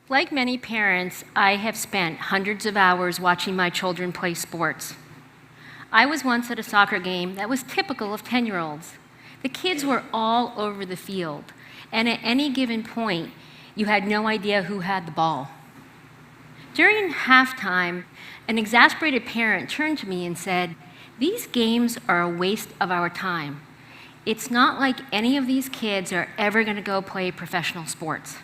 Like many parents, I have spent hundreds of hours watching my children play sports. I was once at a soccer game that was typical of 10-year-olds. The kids were all over the field, and at any given point, you had no idea who had the ball. During halftime, an exasperated parent turned to me and said, "These games are a waste of our time. It's not like any of these kids are ever going to go play professional sports."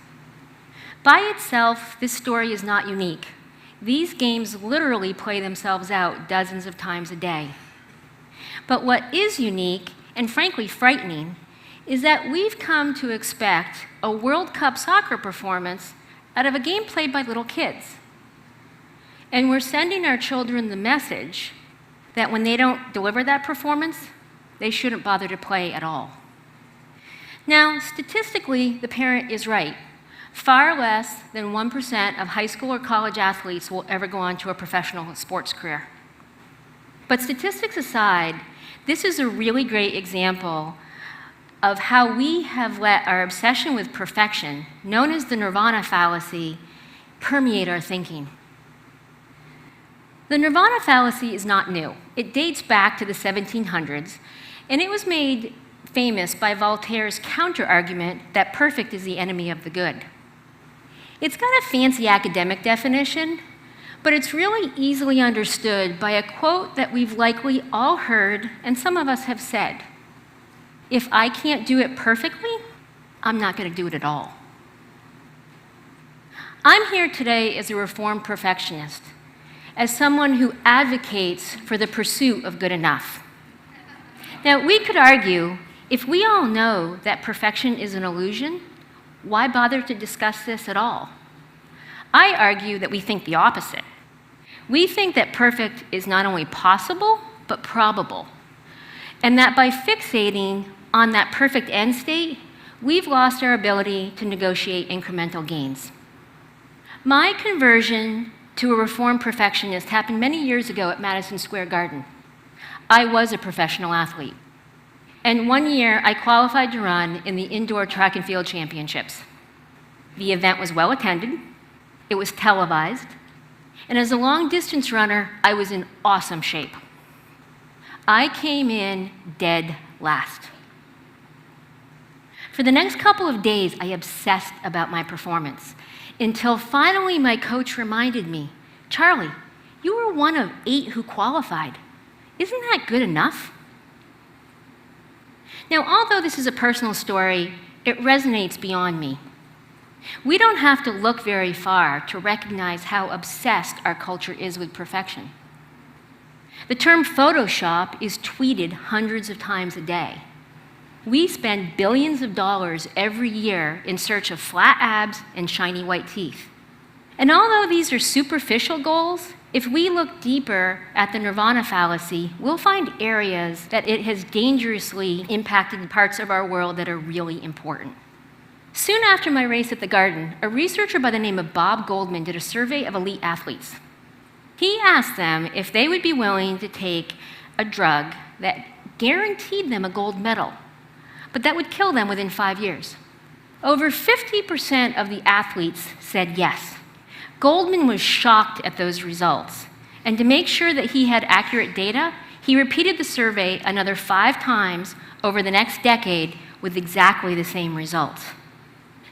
By itself, this story is not unique. These games literally play themselves out dozens of times a day. But what is unique, and frankly frightening, is that we've come to expect a World Cup soccer performance out of a game played by little kids. And we're sending our children the message that when they don't deliver that performance, they shouldn't bother to play at all. Now, statistically, the parent is right. Far less than 1% of high school or college athletes will ever go on to a professional sports career. But statistics aside, this is a really great example of how we have let our obsession with perfection, known as the Nirvana fallacy, permeate our thinking. The Nirvana fallacy is not new. It dates back to the 1700s, and it was made famous by Voltaire's counter-argument that perfect is the enemy of the good. It's got a fancy academic definition, but it's really easily understood by a quote that we've likely all heard and some of us have said. If I can't do it perfectly, I'm not going to do it at all. I'm here today as a reformed perfectionist, as someone who advocates for the pursuit of good enough. Now, we could argue, if we all know that perfection is an illusion, why bother to discuss this at all? I argue that we think the opposite. We think that perfect is not only possible, but probable, and that by fixating on that perfect end state, we've lost our ability to negotiate incremental gains. My conversion to a reformed perfectionist happened many years ago at Madison Square Garden. I was a professional athlete. And one year, I qualified to run in the indoor track and field championships. The event was well attended, it was televised, and as a long-distance runner, I was in awesome shape. I came in dead last. For the next couple of days, I obsessed about my performance, until finally my coach reminded me, "Charly, you were one of 8 who qualified. Isn't that good enough?" Now, although this is a personal story, it resonates beyond me. We don't have to look very far to recognize how obsessed our culture is with perfection. The term Photoshop is tweeted hundreds of times a day. We spend billions of dollars every year in search of flat abs and shiny white teeth. And although these are superficial goals, if we look deeper at the Nirvana fallacy, we'll find areas that it has dangerously impacted parts of our world that are really important. Soon after my race at the Garden, a researcher by the name of Bob Goldman did a survey of elite athletes. He asked them if they would be willing to take a drug that guaranteed them a gold medal, but that would kill them within 5 years. Over 50% of the athletes said yes. Goldman was shocked at those results, and to make sure that he had accurate data, he repeated the survey another 5 times over the next decade with exactly the same results.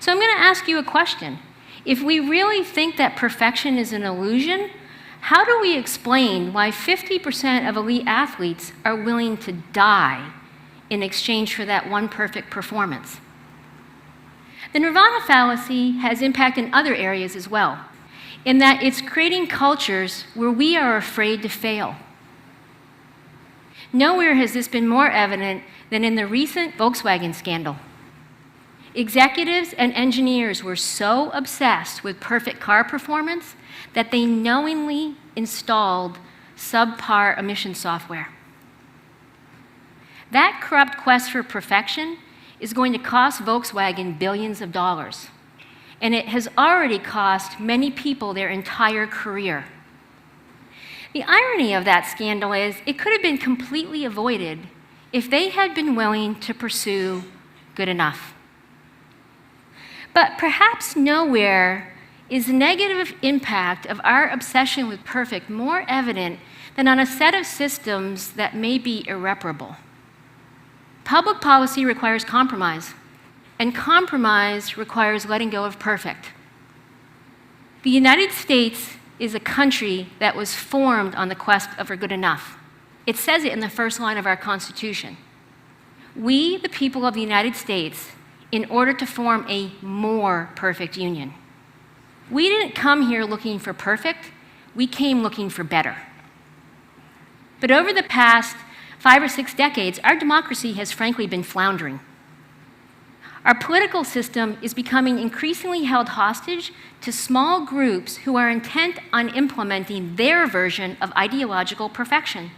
So I'm going to ask you a question. If we really think that perfection is an illusion, how do we explain why 50% of elite athletes are willing to die in exchange for that one perfect performance? The Nirvana fallacy has impact in other areas as well, in that it's creating cultures where we are afraid to fail. Nowhere has this been more evident than in the recent Volkswagen scandal. Executives and engineers were so obsessed with perfect car performance that they knowingly installed subpar emission software. That corrupt quest for perfection is going to cost Volkswagen billions of dollars, and it has already cost many people their entire career. The irony of that scandal is it could have been completely avoided if they had been willing to pursue good enough. But perhaps nowhere is the negative impact of our obsession with perfect more evident than on a set of systems that may be irreparable. Public policy requires compromise, and compromise requires letting go of perfect. The United States is a country that was formed on the quest for good enough. It says it in the first line of our Constitution. We, the people of the United States, in order to form a more perfect union. We didn't come here looking for perfect, we came looking for better. But over the past 5 or 6 decades, our democracy has frankly been floundering. Our political system is becoming increasingly held hostage to small groups who are intent on implementing their version of ideological perfection.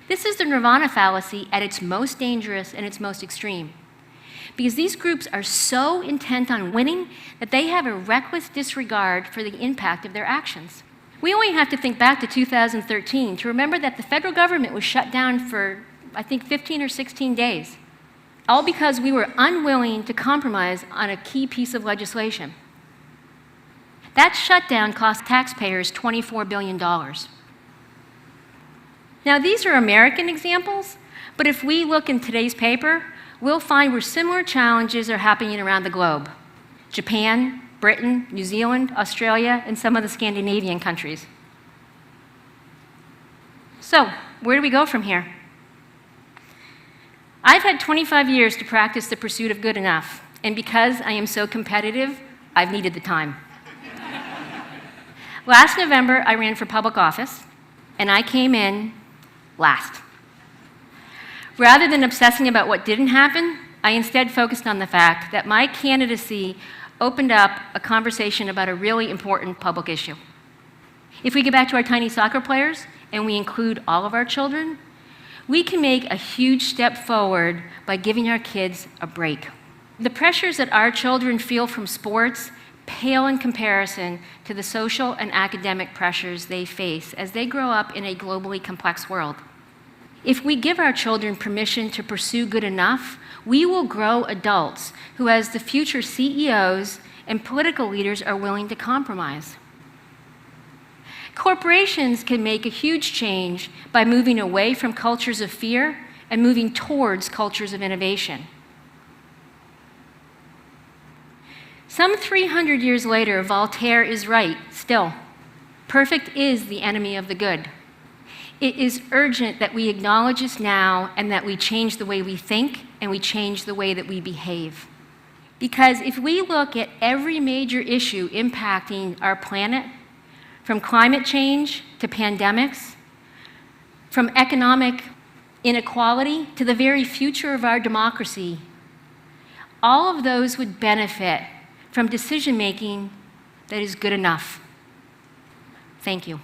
This is the Nirvana fallacy at its most dangerous and its most extreme. Because these groups are so intent on winning that they have a reckless disregard for the impact of their actions. We only have to think back to 2013 to remember that the federal government was shut down for, I think, 15 or 16 days, all because we were unwilling to compromise on a key piece of legislation. That shutdown cost taxpayers $24 billion. Now, these are American examples, but if we look in today's paper, we'll find where similar challenges are happening around the globe. Japan, Britain, New Zealand, Australia, and some of the Scandinavian countries. So, where do we go from here? I've had 25 years to practice the pursuit of good enough, and because I am so competitive, I've needed the time. Last November, I ran for public office, and I came in last. Rather than obsessing about what didn't happen, I instead focused on the fact that my candidacy opened up a conversation about a really important public issue. If we get back to our tiny soccer players and we include all of our children, we can make a huge step forward by giving our kids a break. The pressures that our children feel from sports pale in comparison to the social and academic pressures they face as they grow up in a globally complex world. If we give our children permission to pursue good enough, we will grow adults who, as the future CEOs and political leaders, are willing to compromise. Corporations can make a huge change by moving away from cultures of fear and moving towards cultures of innovation. Some 300 years later, Voltaire is right, still. Perfect is the enemy of the good. It is urgent that we acknowledge this now and that we change the way we think and we change the way that we behave. Because if we look at every major issue impacting our planet, from climate change to pandemics, from economic inequality to the very future of our democracy, all of those would benefit from decision-making that is good enough. Thank you.